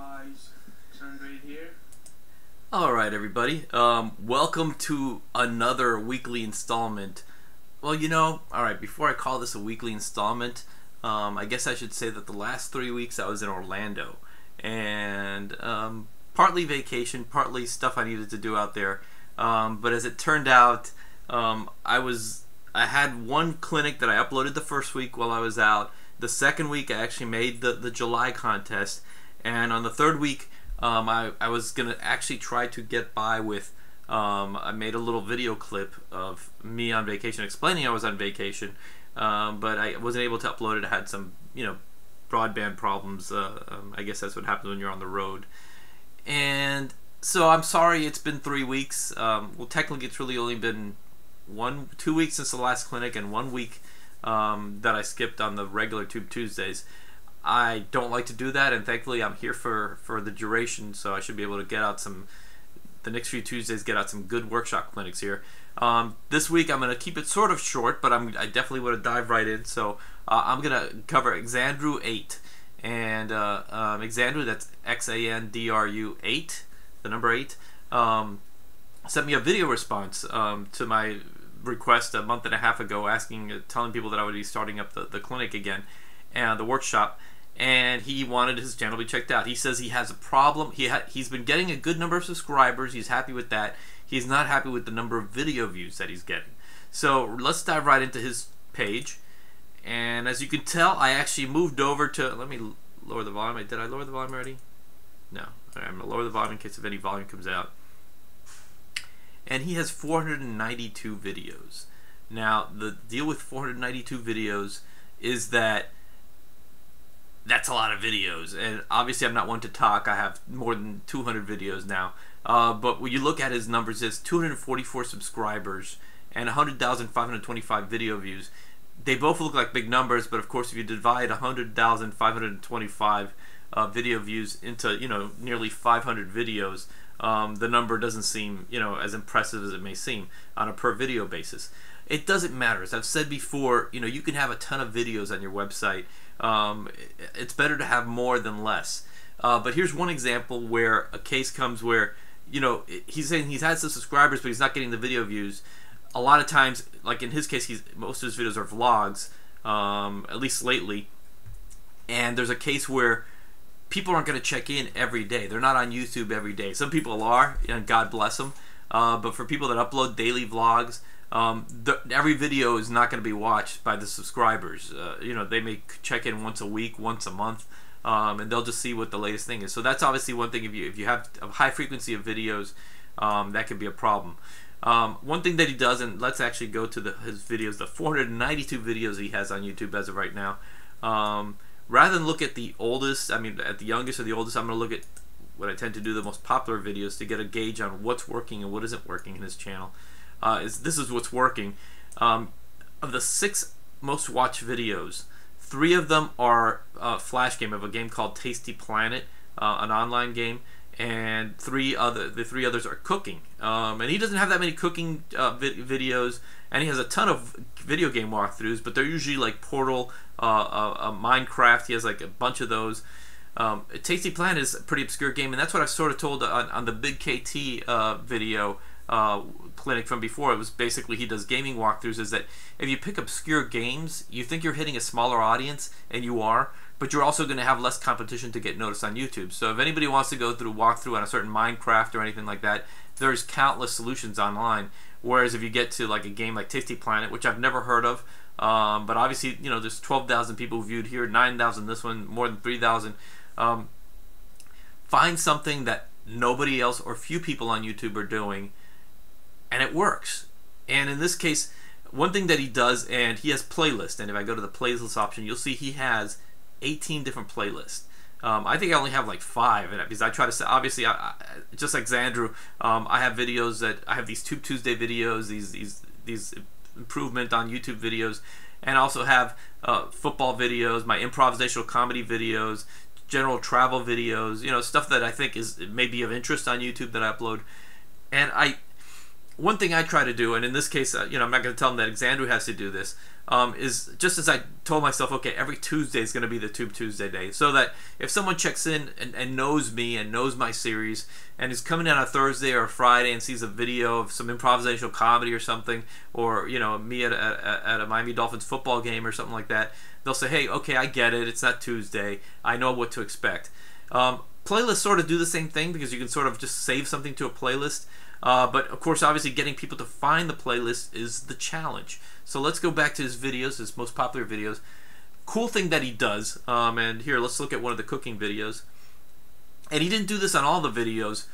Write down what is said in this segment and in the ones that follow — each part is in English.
Eyes. Sungrade here. Alright everybody, welcome to another weekly installment. Well, alright, before I call this a weekly installment, I guess I should say that the last 3 weeks I was in Orlando. And partly vacation, partly stuff I needed to do out there. But as it turned out, I had one clinic that I uploaded the first week while I was out. The second week I actually made the July contest. And on the third week, I was going to actually try to get by with, I made a little video clip of me on vacation explaining I was on vacation, but I wasn't able to upload it. I had some, broadband problems. I guess that's what happens when you're on the road. And so I'm sorry it's been 3 weeks. Well, technically it's really only been 2 weeks since the last clinic and 1 week that I skipped on the regular Tube Tuesdays. I don't like to do that, and thankfully I'm here for the duration, so I should be able to get out the next few Tuesdays, get out some good workshop clinics here. This week I'm going to keep it sort of short, but I definitely want to dive right in, so I'm going to cover Xandru 8. And Xandru, that's Xandru 8, the number 8, sent me a video response to my request a month and a half ago, telling people that I would be starting up the clinic again, and the workshop. And he wanted his channel to be checked out. He says he has a problem. He's been getting a good number of subscribers. He's happy with that. He's not happy with the number of video views that he's getting. So let's dive right into his page. And as you can tell, I actually moved over to, let me lower the volume. Did I lower the volume already? No. All right, I'm going to lower the volume in case if any volume comes out. And he has 492 videos. Now, the deal with 492 videos is that that's a lot of videos, and obviously I'm not one to talk. I have more than 200 videos now, but when you look at his numbers, it's 244 subscribers and 100,525 video views. They both look like big numbers, but of course if you divide 100,525 video views into nearly 500 videos, the number doesn't seem as impressive as it may seem on a per video basis. It doesn't matter. As I've said before, you can have a ton of videos on your website. It's better to have more than less. But here's one example where a case comes where, he's saying he's had some subscribers, but he's not getting the video views. A lot of times, like in his case, most of his videos are vlogs, at least lately. And there's a case where people aren't going to check in every day. They're not on YouTube every day. Some people are, and God bless them. But for people that upload daily vlogs, every video is not going to be watched by the subscribers. They may check in once a week, once a month, and they'll just see what the latest thing is. So that's obviously one thing. If you have a high frequency of videos, that could be a problem. One thing that he does, and let's actually go to his videos, the 492 videos he has on YouTube as of right now. Rather than look at the oldest, at the youngest or the oldest, I'm going to look at what I tend to do, the most popular videos, to get a gauge on what's working and what isn't working in his channel. This is what's working. Of the 6 most watched videos, 3 of them are a flash game of a game called Tasty Planet, an online game, and the 3 others are cooking. And he doesn't have that many cooking videos, and he has a ton of video game walkthroughs, but they're usually like Portal, Minecraft. He has like a bunch of those. Tasty Planet is a pretty obscure game, and that's what I've sort of told on the Big KT video clinic from before. It was basically he does gaming walkthroughs, is that if you pick obscure games, you think you're hitting a smaller audience, and you are, but you're also going to have less competition to get noticed on YouTube. So if anybody wants to go through a walkthrough on a certain Minecraft or anything like that, there's countless solutions online. Whereas if you get to like a game like Tasty Planet, which I've never heard of, but obviously there's 12,000 people who viewed here, 9,000 this one, more than 3,000. Find something that nobody else or few people on YouTube are doing, and it works. And in this case, one thing that he does, and he has playlists, and if I go to the playlist option, you'll see he has 18 different playlists. I think I only have like 5 in it, because I try to, obviously, just like Xandru, I have videos that, I have these Tube Tuesday videos, these improvement on YouTube videos, and I also have football videos, my improvisational comedy videos, general travel videos, stuff that I think may be of interest on YouTube that I upload. And one thing I try to do, and in this case, I'm not going to tell him that Xandru has to do this, is just as I told myself, okay, every Tuesday is going to be the Tube Tuesday day, so that if someone checks in and knows me and knows my series and is coming in on a Thursday or a Friday and sees a video of some improvisational comedy or something, or me at a Miami Dolphins football game or something like that, they'll say, hey, okay, I get it, it's not Tuesday, I know what to expect. Playlists sort of do the same thing because you can sort of just save something to a playlist. But of course, obviously, getting people to find the playlist is the challenge. So let's go back to his videos, his most popular videos. Cool thing that he does, and here, let's look at one of the cooking videos. And he didn't do this on all the videos,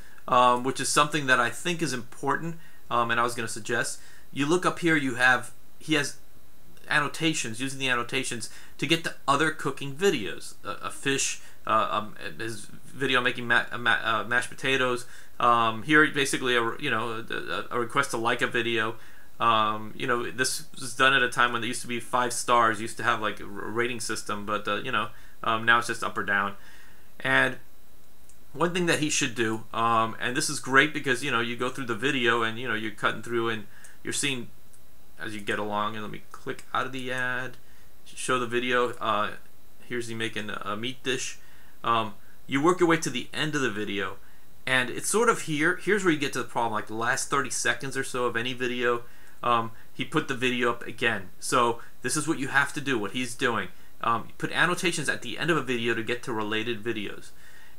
which is something that I think is important, and I was going to suggest. You look up here, he has annotations, using the annotations to get to other cooking videos. A fish, his video making mashed potatoes. Here, basically, a request to like a video. This was done at a time when there used to be 5 stars, used to have like a rating system, but now it's just up or down. And one thing that he should do, and this is great because you go through the video and you're cutting through and you're seeing as you get along. And let me click out of the ad, show the video. Here's he making a meat dish. You work your way to the end of the video, and it's sort of here's where you get to the problem, like the last 30 seconds or so of any video. He put the video up again. So this is what you have to do, what he's doing. You put annotations at the end of a video to get to related videos.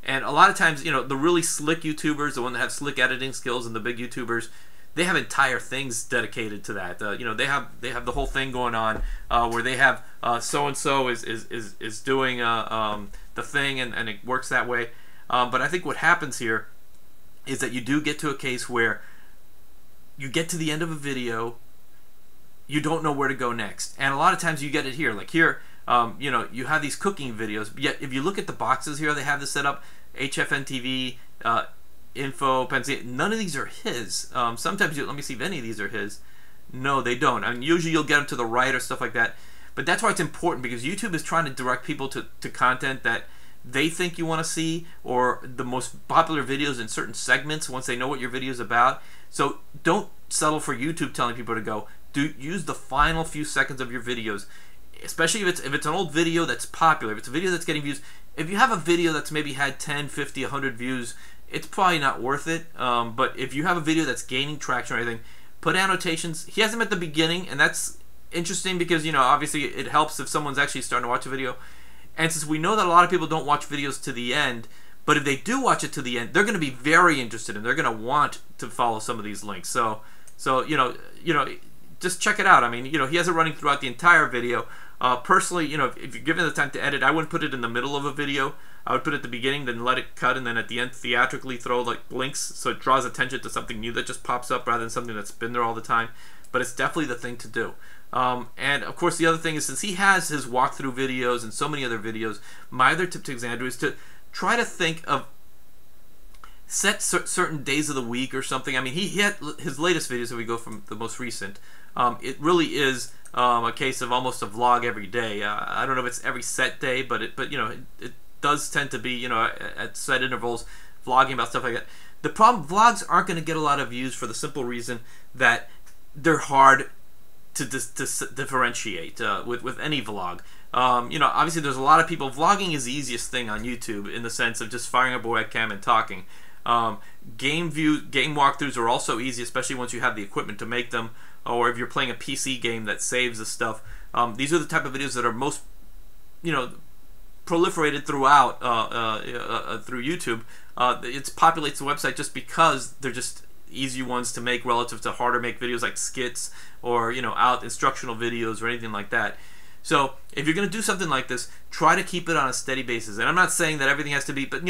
And a lot of times, the really slick YouTubers, the one that have slick editing skills, and the big YouTubers, they have entire things dedicated to that. They have the whole thing going on where they have so and so is doing the thing, and it works that way. But I think what happens here is that you do get to a case where you get to the end of a video, you don't know where to go next, and a lot of times you get it here. Like here, you have these cooking videos, but yet if you look at the boxes here, they have this set up: HFN TV, Info, Pennsylvania. None of these are his. Sometimes let me see if any of these are his. No, they don't. I mean, usually you'll get them to the right or stuff like that. But that's why it's important, because YouTube is trying to direct people to content that they think you want to see, or the most popular videos in certain segments once they know what your video is about. So don't settle for YouTube telling people to go. Use the final few seconds of your videos, especially if it's an old video that's popular, if it's a video that's getting views. If you have a video that's maybe had 10, 50, 100 views, it's probably not worth it. But if you have a video that's gaining traction or anything, put annotations. He has them at the beginning, and that's interesting because obviously it helps if someone's actually starting to watch a video. And since we know that a lot of people don't watch videos to the end, but if they do watch it to the end, they're going to be very interested, and they're going to want to follow some of these links. So just check it out. I mean, he has it running throughout the entire video. Personally, if you're given the time to edit, I wouldn't put it in the middle of a video. I would put it at the beginning, then let it cut, and then at the end theatrically throw like blinks so it draws attention to something new that just pops up rather than something that's been there all the time. But it's definitely the thing to do. And of course, the other thing is, since he has his walkthrough videos and so many other videos, my other tip to Xandru is to try to think of set certain days of the week or something. I mean, he had his latest videos, if we go from the most recent, it really is a case of almost a vlog every day. I don't know if it's every set day, but it does tend to be at set intervals, vlogging about stuff like that. The problem, vlogs aren't going to get a lot of views for the simple reason that they're hard to differentiate with any vlog. Obviously there's a lot of people. Vlogging is the easiest thing on YouTube in the sense of just firing up a webcam and talking. Game walkthroughs are also easy, especially once you have the equipment to make them, or if you're playing a PC game that saves the stuff. These are the type of videos that are most proliferated throughout through YouTube. It populates the website just because they're just easy ones to make relative to harder make videos like skits or out instructional videos or anything like that. So if you're going to do something like this, try to keep it on a steady basis. And I'm not saying that everything has to be, but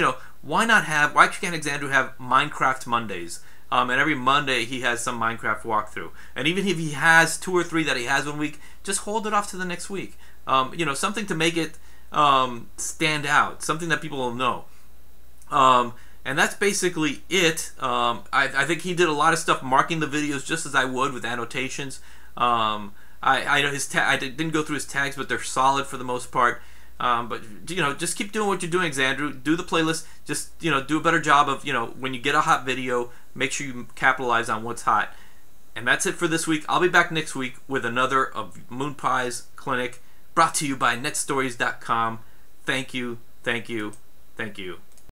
why can't Xandru have Minecraft Mondays? And every Monday he has some Minecraft walkthrough. And even if he has 2 or 3 that he has one week, just hold it off to the next week. Something to make it stand out, something that people will know. And that's basically it. I think he did a lot of stuff marking the videos just as I would with annotations. I know I didn't go through his tags, but they're solid for the most part. But just keep doing what you're doing, Xandru. Do the playlist. Just do a better job of when you get a hot video, make sure you capitalize on what's hot. And that's it for this week. I'll be back next week with another of Moon Pie's Clinic, brought to you by netstories.com. Thank you, thank you, thank you.